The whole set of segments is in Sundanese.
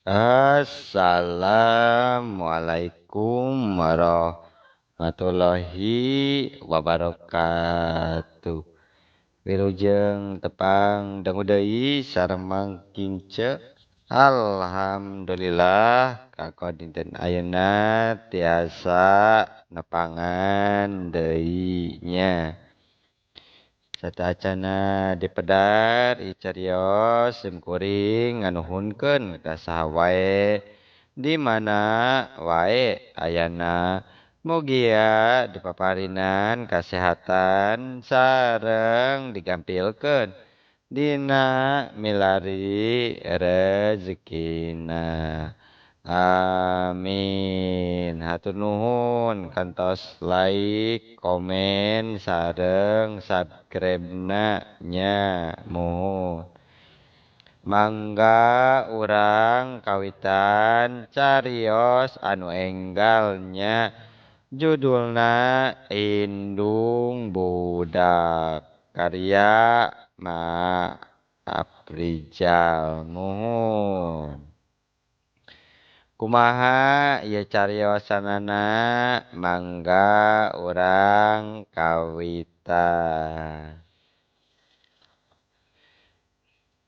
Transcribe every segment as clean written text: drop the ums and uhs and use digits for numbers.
Assalamualaikum warahmatullahi wabarakatuh. Wilujeng tepang dangu deui sareng mangkince. Alhamdulillah kako dinten ayeuna tiasa nepangan deui nya. Satacana dipedar icarios sim kuring nganuhunkeun ka saha wae di mana wae ayana mugia dipaparinan kasehatan sareng digampilkeun dina milari rezekina. Amin. Hatur nuhun kantos like, komen, sareng subscribe-na nya mohon. Mangga urang kawitan carios anu enggalnya judulna Indung Budak karya Ma Aprijal nuhun. Kumaha ieu cariosanana mangga urang kawita.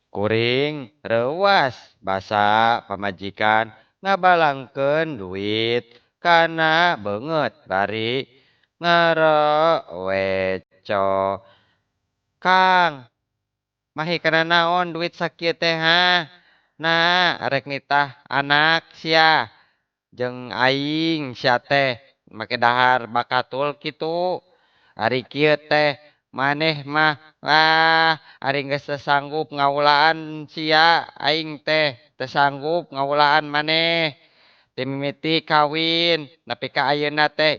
Kuring reuas basa pamajikan ngabalangkeun duit kana beungeut bari ngareweco. Kang, mahi kana naon duit sakieu teh ha? Nah, arek nitah anak sia jeung aing sia teh make dahar bakatul kitu. Ari kieu teh maneh mah ari geus teu sanggup ngawulaan sia aing teh teu sanggup ngawulaan maneh. Teu mimiti kawin nepi ka ayeuna teh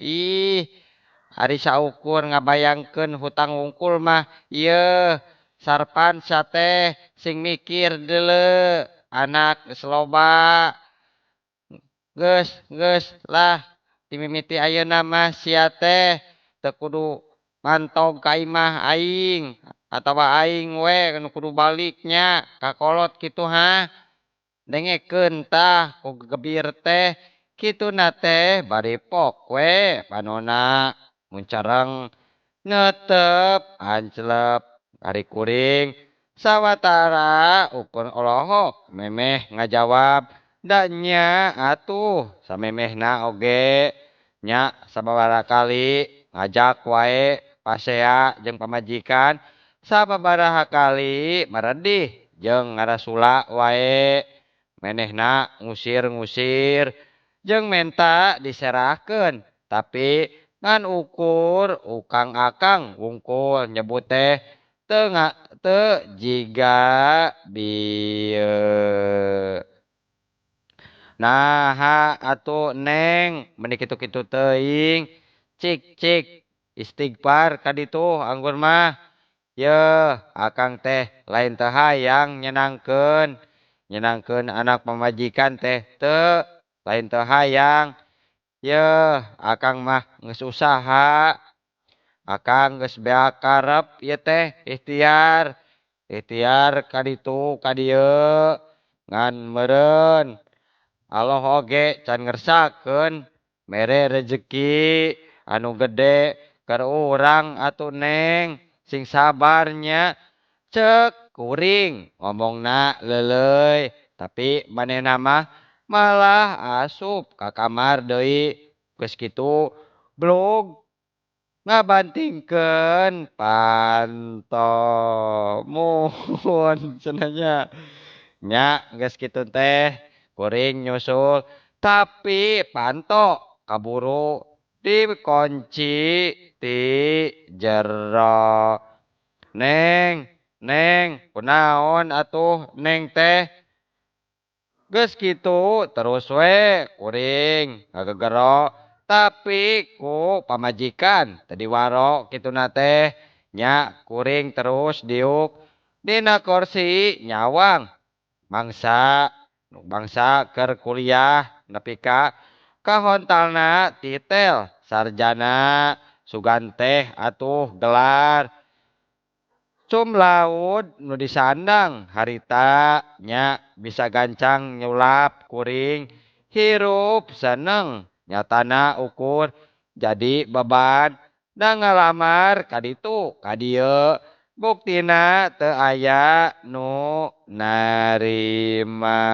ari saukur ngabayangkeun hutang wungkul mah ieu sarpan sia teh sing mikir deuleu anak geus loba. Geus lah ti mimiti ayeuna mah sia teh teu kudu mantog ka imah aing atawa aing we nu kudu balik nya ka kolot kitu ha. Dengekeun tah ku gebir teh kituna teh bari pok we panonna mun careng netep ancelep ari kuring sawatara ukur olohok memeh ngajawab da nya atuh samemehna oge nya sababaraha kali ngajak wae pasea jeung pamajikan sababaraha kali maredih jeung ngarasula wae menehna ngusir-ngusir jeung menta diserahkeun tapi ngan ukur ukang akang wungkul nyebut teh teu jiga bieu. Naha atuh Neng meni kitu-kitu teuing cik istighfar ka ditu anggur mah. Yeuh akang teh lain teu hayang nyenangkeun anak pamajikan teh teu lain teu hayang. Yeuh akang mah geus usaha. Akang geus beak karep ieu teh ikhtiar ka ditu ka dieu ngan meureun Allah oge can ngersakeun mere rezeki anu gede keur urang atuh Neng sing sabar nya. Ceuk kuring ngomongna leuleuy tapi manehna mah malah asup ka kamar deui geus kitu blug ngabantingkeun panto. Muhun cenah nya. Nya geus kitu teh kuring nyusul tapi panto kaburu dikunci ti jero. Neng kunaon atuh Neng teh? Geus kitu terus we kuring ngagegero tapi ku pamajikan teu diwaro kituna teh nya kuring terus diuk dina kursi nyawang bangsa keur kuliah nepi ka kahontalna titel sarjana sugan teh atuh gelar Cum laut nu disandang harita nya bisa gancang nyulap kuring hirup seneng nyatana ukur jadi beban da ngalamar kaditu kadieu buktina teu aya nu narima.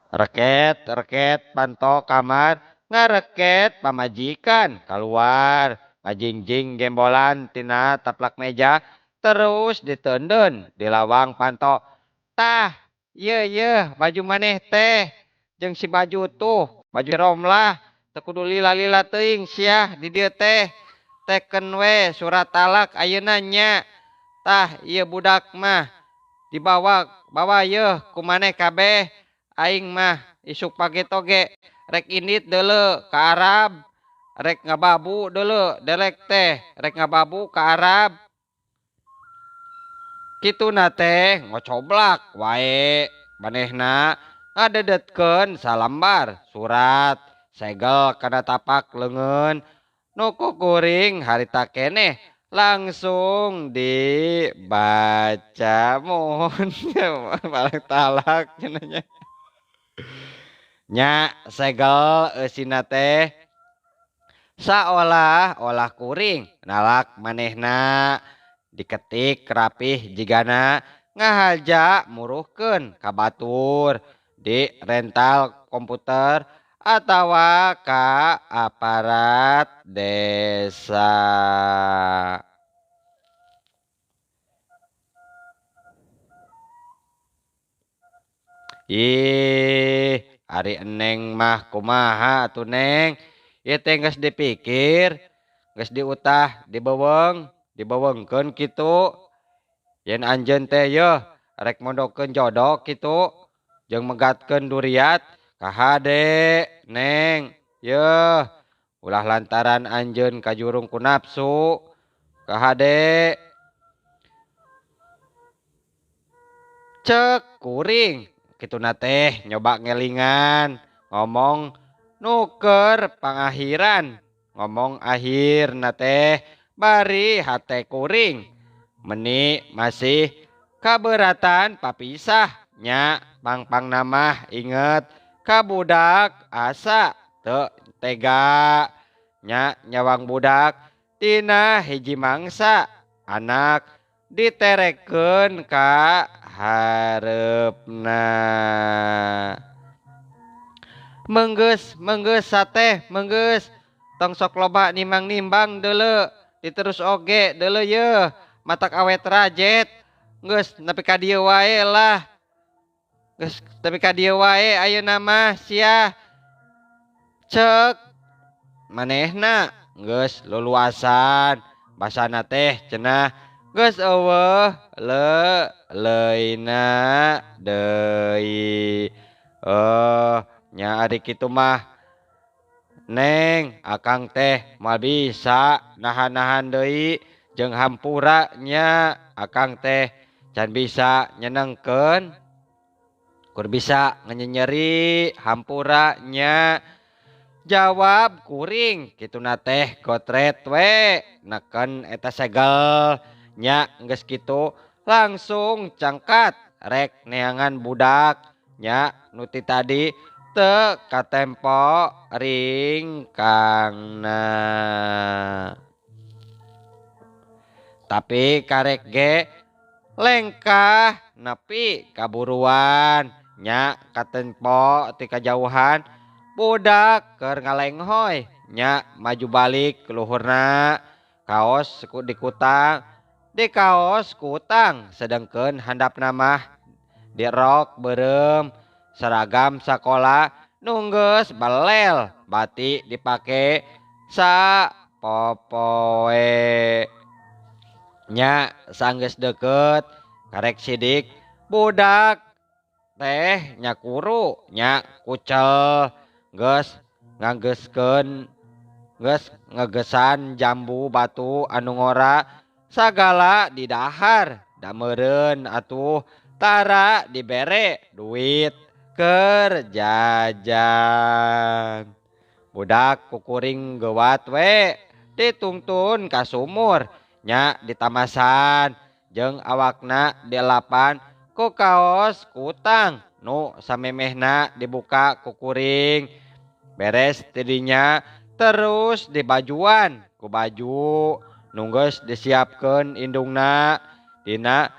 Reket panto kamar ngareket pamajikan keluar ngajingjing gembolan tina taplak meja terus ditenden di lawang panto. Tah, ye baju maneh teh jeung si baju tuh baju romlah teu kudu lila-lila teuing sia di dieu teh teken we surat talak ayeuna nya. Tah ieu budak mah bawa yeuh ku maneh kabeh. Aing mah isuk page toge rek indit deuleu ka Arab rek ngababu deuleu delek teh rek ngababu ka Arab kituna teh ngocoblak wae manehna ngadedetkeun salambar surat segel kana tapak leungeun nu ku kuring harita keneh langsung dibaca mohon paling talak cenah nya segel eusina teh saolah-olah kuring nalak manehna diketik rapih jigana ngahaja muruhkeun ka batur di rental komputer atawa ka aparat desa. Ih, ari eneng mah kumaha atuh neng? Ieu teh geus dipikir, geus diutah, dibewengkeun kitu. Yen anjeun teh yeuh rek mondokeun jodoh kitu jeung megatkeun duriat ka hade neng. Yeuh, ulah lantaran anjeun kajurung ku nafsu ka hade. Cek kuring kituna teh nyoba ngelingan ngomong nuker pangakhiran ngomong akhir na teh bari hate kuring meni masih kaberatan papisah nya pang nama inget kabudak asa teu tega nya nyawang budak tina hiji mangsa anak diterekeun ka harepna. Menggeus sateh menggeus tong sok loba nimbang-nimbang deuleu diterus oge deuleu yeuh matak awet rajet geus nepi ka dieu wae lah geus nepi ka dieu wae ayeuna mah sia cek manehna geus luluasan basana teh cenah geus eueuh leuna deui. Nya ari kitu mah neng akang teh moal bisa nahan-nahan deui jeung hampura nya akang teh can bisa nyenengkeun kur bisa ngenyeri hampura nya. Jawab kuring kituna teh gotret we neken eta segel nya geus kitu langsung cangkat rek neangan budak nya nuti tadi teu katempo ringkangna. Tapi karek ge lengkah nepi kaburuan nya katempo ti kajauhan budak keur ngalenghoy nya maju balik ke luhurna kaos dikutang di kaos kutang sedengkeun handapna mah di rok beureum seragam sakola nunggeus belel bati dipake sapopoe nya sanggeus deukeut karek sidik budak teh nya kuru nya kucel geus nganggeuskeun geus ngegesan jambu batu anu ngora sagala di dahar da meureun atuh tara dibere duit keur jajan. budak kukuring gewat we ditungtun ka sumur nya ditamasan jeung awakna dilapan ku kaos kutang nu samemehna dibuka kukuring beres tidinya terus dibajuan ku baju nunggus disiapkeun indungna dina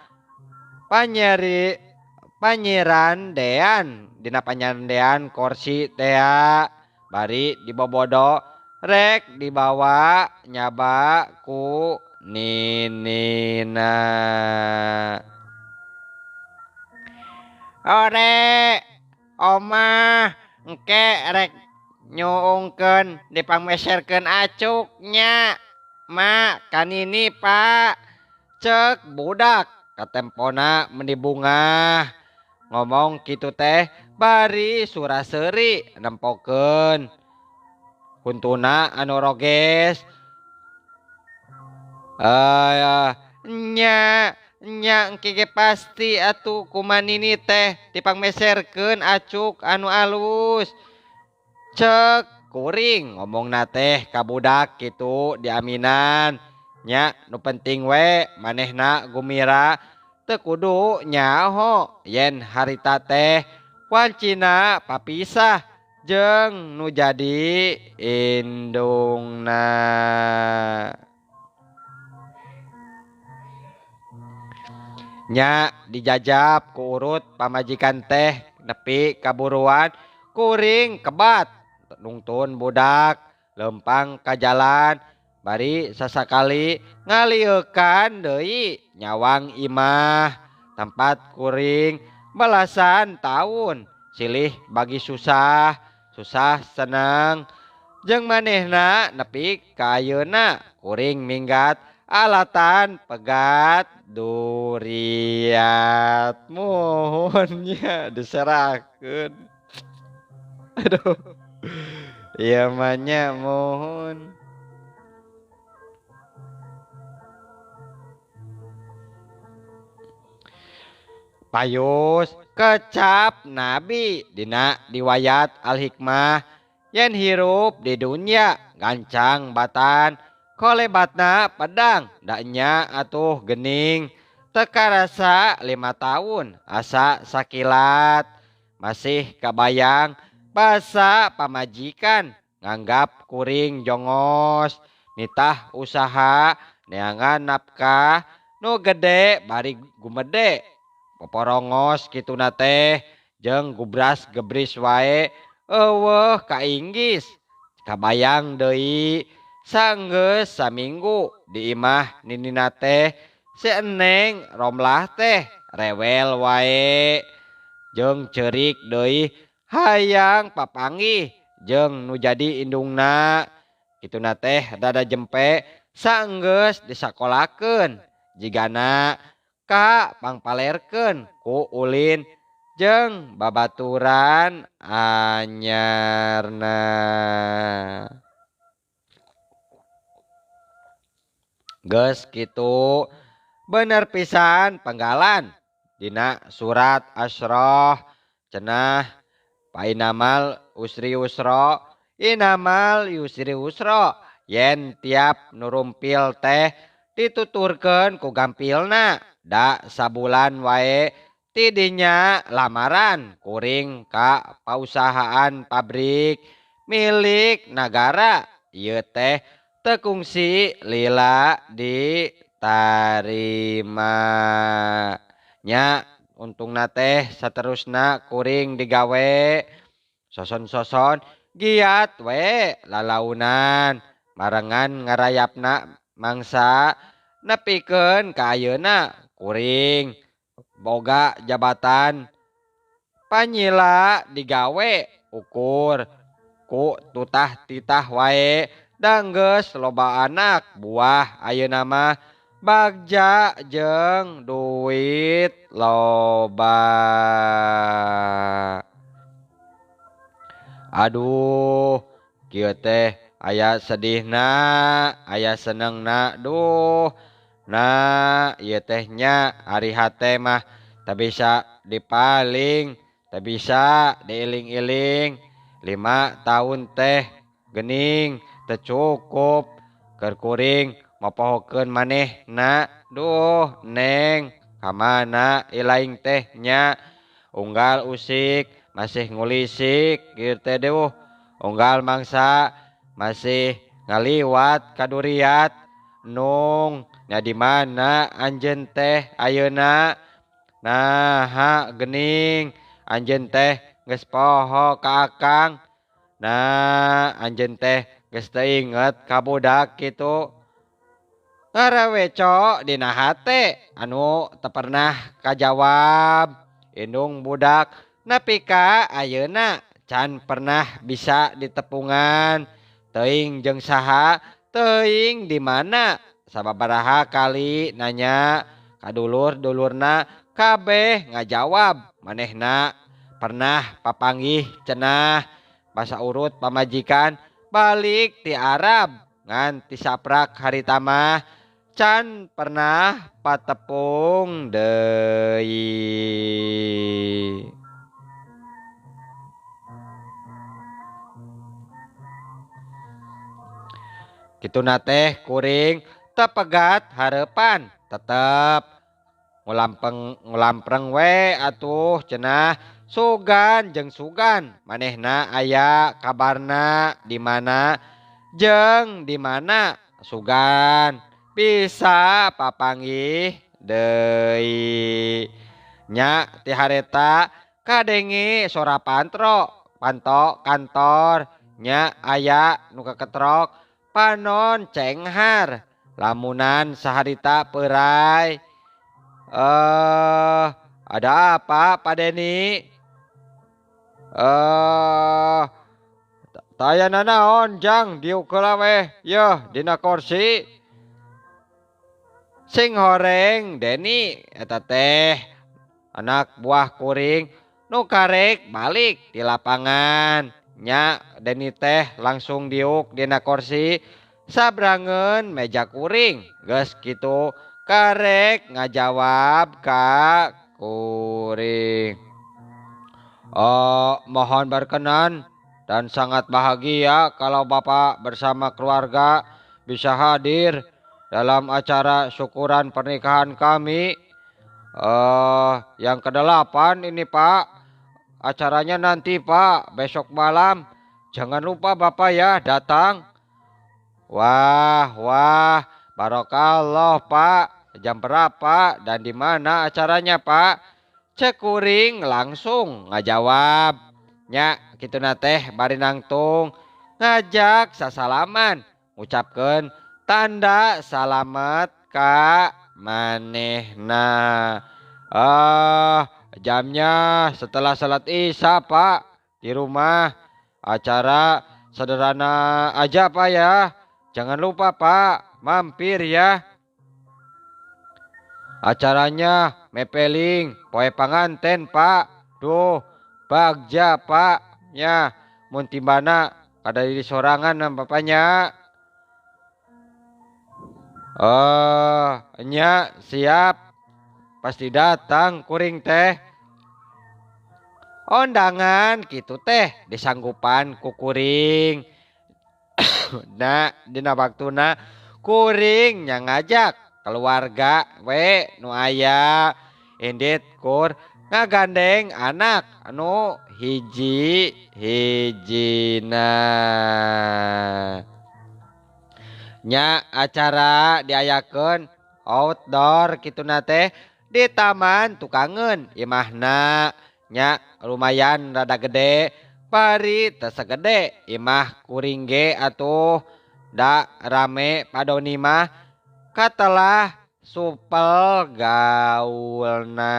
panyerandean dina panyerandean kursi tea bari dibobodo rek dibawa nyaba ku ninina. Ore omah engke rek nyuungkeun dipangmeserkeun acuknya mak kanini pak cek budak katempona mendibungah ngomong kitu teh bari suraseuri nempokeun kuntuna anu roges nya engke ge pasti atuh kumanini teh dipangmeserkeun acuk anu alus cek kuring ngomongna teh ka budak kitu diaminan nya nu penting we manehna gumira teu kudu nyaho yen harita teh wancina papisah jeung nu jadi indungna. Nya dijajab ku urut pamajikan teh nepi kaburuan kuring kebat nungtun budak lempang ka jalan bari sasakali ngaliekan deui nyawang imah tempat kuring belasan tahun silih bagi susah seneng jeung manehna nepi ka ayeuna kuring minggat alatan pegat duriat mohonnya diserahkeun aduh ieu mah nya mohon payus kecap nabi dina diwayat al-hikmah yen hirup di dunya gancang batan kolebatna pedang daknya atuh gening teka rasa 5 tahun asa sakilat masih kabayang basa pamajikan nganggap kuring jongos nitah usaha neangan nafkah nu gede bari gumede poporongos kituna teh jeung gubras gebris wae eueuh kainggis kabayang deui sanggeus saminggu di imah ninina teh si Eneng romlah teh rewel wae jeung ceurik deui hayang papanggih jeung nu jadi indungna kituna teh dada jempe sanggeus disakolakeun jigana ka pangpalerkeun ku ulin jeung babaturan anyarna. Geus kitu bener pisan penggalan dina surat Asyrah cenah painamal usri usra inamal yusri usra yen tiap nurumpil teh dituturkeun ku gampilna da sabulan wae tidinya lamaran kuring ka pausahaan pabrik milik nagara ieu teh teu kungsi lila ditarima nya untungna teh saterusna kuring digawe soson-soson giat we lalaunan marengan ngarayapna mangsa nepikeun ka ayeuna kuring boga jabatan panyila digawe ukur ku tutah titah wae danggeus loba anak buah ayeuna mah bagja jeung duit loba. Aduh kieu teh aya sedihna aya senengna duh nah ieu teh nya ari hate mah teu bisa dipaling teu bisa diiling-iling 5 tahun teh gening teu cukup keur kuring mapohokeun manehna. Duh Neng, kamana ilaing teh nya? Unggal usik masih ngulisik kieu teh duh. Unggal mangsa masih ngaliwat kaduriat. Nung nya di mana anjeun teh ayeuna? Naha gening anjeun teh geus poho ka akang. Nah anjeun teh geus teu inget ka budak kitu. Ngaraweco dina hate anu teu pernah kajawab. Indung budak nepi ka ayeuna can pernah bisa ditepungan. Teuing jeung saha? Teuing di mana? Sababaraha kali nanya ka dulur-dulurna kabeh ngajawab. Manehna pernah papanggih cenah basa urut pamajikan balik ti Arab ngan ti saprak harita mah can pernah patepung deui. Kituna teh kuring teu pegat hareupan, tetep ngulampreng we atuh cenah. Sugan jeung sugan manehna aya kabarna di mana jeung di mana. Sugan bisa papanggih deui. Nya ti hareta kadenge sora panto kantor nya aya nu kaketrok panon cenghar lamunan saharita peurai. Ada apa Pak Deni? Taya nanaon jang diukeula weh yeuh dina kursi. Sing horeng Deni eta teh anak buah kuring nu karek balik di lapangan. Nya Deni teh langsung diuk dina kursi sabrangeun meja kuring. Geus kitu karek ngajawab ka kuring. Mohon berkenan dan sangat bahagia kalau Bapak bersama keluarga bisa hadir dalam acara syukuran pernikahan kami. Yang ke-8 ini Pak. Acaranya nanti Pak, besok malam. Jangan lupa Bapak ya datang. Wah, barokallah Pak. Jam berapa dan di mana acaranya Pak? Cek kuring langsung ngajawab. Nya kituna teh bari nangtung ngajak sasalaman, ngucapkeun tanda salamet ka manehna. Jamnya setelah salat Isya Pak. Di rumah acara sederhana aja Pak ya. Jangan lupa Pak, mampir ya. Acaranya mepeling poe panganten Pak. Duh, bagja Pak. Ya, mun timbana kada di sorangan bapaknya. Nya siap. Pasti datang kuring teh. Undangan gitu teh disanggupan ku kuring. Nah, dina waktuna kuring nya ngajak keluarga we nu aya endit kur ngagandeng anak anu hijina. Nya acara diayakeun outdoor kituna teh di taman tukangeun imahna. Nya lumayan rada gede bari teu sagede imah kuring ge atuh da rame padoni mah katelah supel gaulna.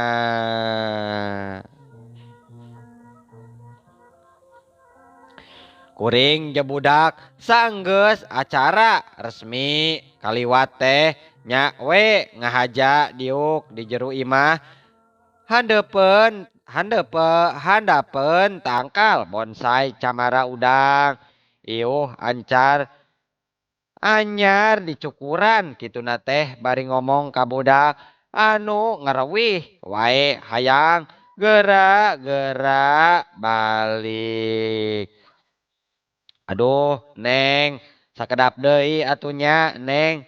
Kuring jeung budak saenggeus acara resmi kaliwat teh nya we ngahaja diuk di jero imah handapeun tangkal bonsai camara udang. Iuh ancar anyar dicukuran kituna teh bari ngomong ka budak anu ngareuwih wae hayang geura-geura balik. Aduh, Neng, sakedap deui atunya, Neng.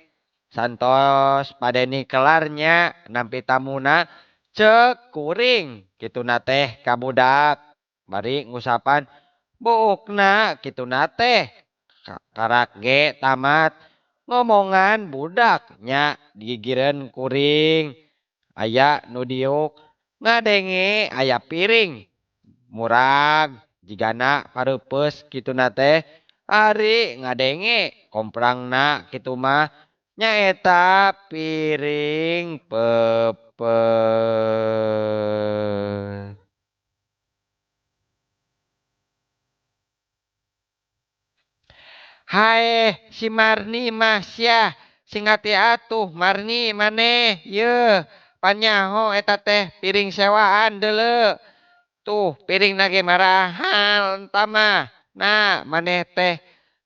Santos padeni kelarnya nampi tamuna cek kuring kituna teh ka budak. Bari ngusapan buukna kituna teh. Karak ge tamat ngomongan budak nya digigireun kuring. Aya nu diuk ngadenge aya piring murag jigana pareupeus kituna teh ari ngadenge komprangna kitu mah nyaeta piring peupeut. Hae si Marni mah sia sing hati atuh Marni maneh yeuh panyaho eta teh piring sewaan deuleu. Tuh piring nage marahal entama. Nah maneh teh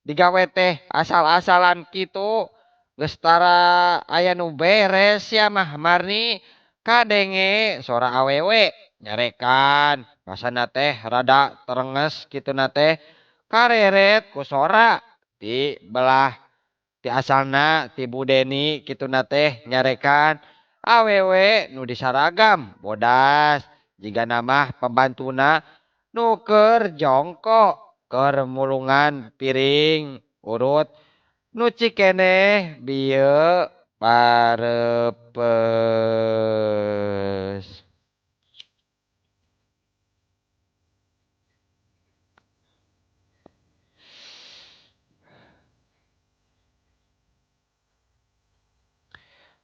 digawe teh asal-asalan gitu. Geus tara aya nu beres ya mah Marni. Kadenge sora awewe nyarekan. Rasana teh rada terenges gitu na teh. Kareret ku sora ti belah ti asalna ti Bu Deni gitu na teh nyarekan. Awewe nu disaragam bodas. Jika nama pembantuna nuker jongkok keur mulungan piring urut nu cikeneh bieu parepes.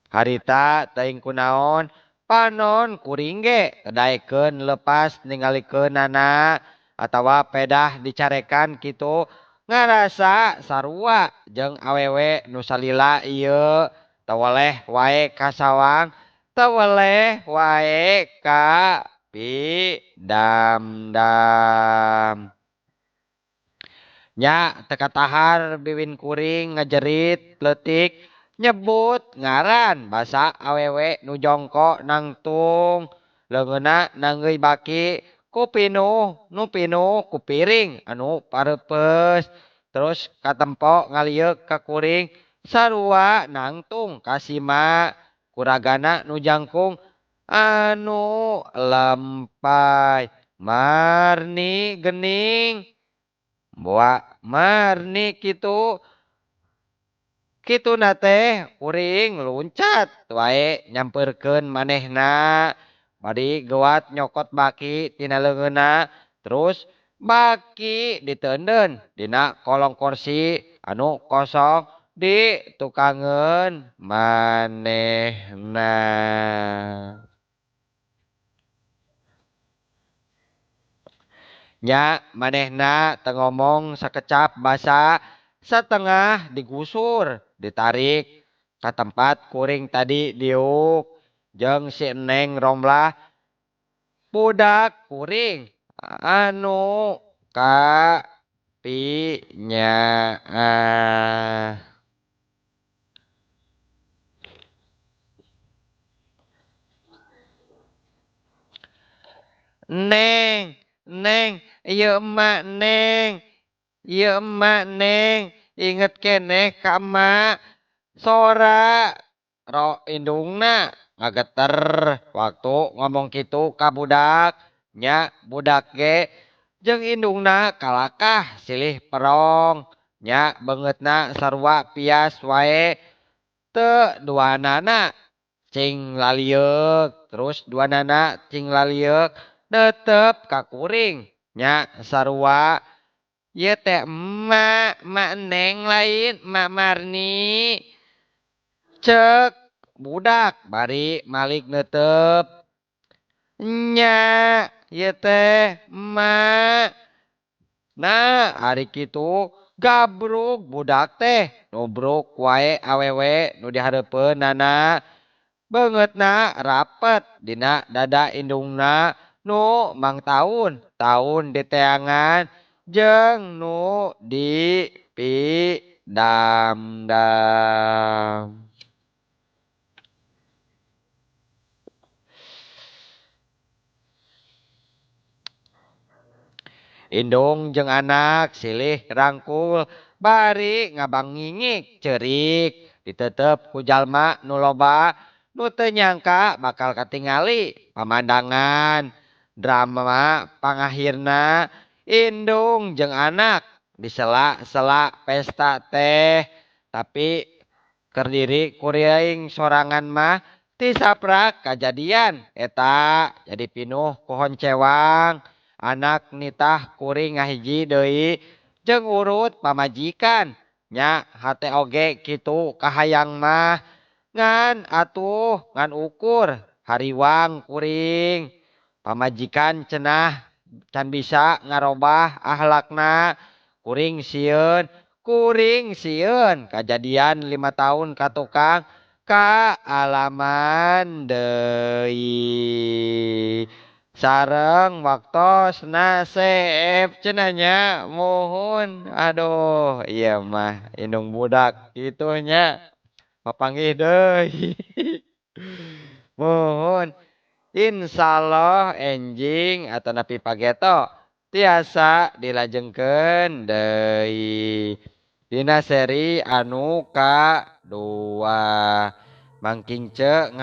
Harita teuing kunaon panon kuring ge daekeun lepas ningalikeunana atawa pedah dicarekan kitu ngarasa sarua jeung awewe nu salila ieu teweleh wae ka sawang teweleh wae ka pidamdam. Nya teka tahar biwin kuring ngajerit leutik nyebut ngaran basa awewe nu jongkok nangtung leungeunna nanggeuy baki ku pinuh nu pinuh ku piring anu pareupeus terus katempo ngalieuk ka kuring sarua nangtung ka sima kuragana nu jangkung anu lempay Marni geuning Boa Marni kitu kituna teh kuring luncat wae nyamperkeun manehna bari geuat nyokot baki tina leungeunna terus baki diteundeun dina kolong kursi anu kosong ditukangeun manehna. Nya manehna teu ngomong sakecap basa satengah digusur ditarik ka tempat kuring tadi diuk jeung si Neng Romlah budak kuring anu ka pinyaah. Neng, Neng, ieu emak Neng, ieu emak Neng, inget keneh ka emak. Sora ro indungna ngageter waktu ngomong kitu ka budak. Nya budak ge jeung indungna kalakah silih perong. Nya beungeutna sarua pias wae teu duanana cing lalieuk terus duanana cing lalieuk netep ka kuring nya sarua ieu teh emak Neng lain emak Marni cek budak bari malik netep nya ieu teh emak. Nah ari kitu gabruk budak teh nubruk wae awewe nu dihareupeunana beungeutna rapet dina dada indungna nu mangtaun taun diteangan jeung nu dipidamdam. Indung jeung anak silih rangkul bari ngabangingik ceurik ditetep ku jalma nu loba nu teu nyangka bakal katingali pamandangan drama pangakhirna indung jeung anak disela-sela pesta teh tapi keur diri kuring sorangan mah tisaprak kajadian eta jadi pinuh pohon cewang anak nitah kuring ngahiji deui jeung urut pamajikan nya hate oge kitu kahayang mah ngan atuh ngan ukur hariwang kuring pamajikan cenah can bisa ngarobah akhlakna kuring sieun kajadian 5 tahun ka tukang kaalaman deui sareng waktosna seep cenah nya muhun aduh ieu mah indung budak kitu nya papanggih deui muhun insyaallah enjing atanapi pageto tiasa dilajengkeun deui dina seri anu kadua mangking ce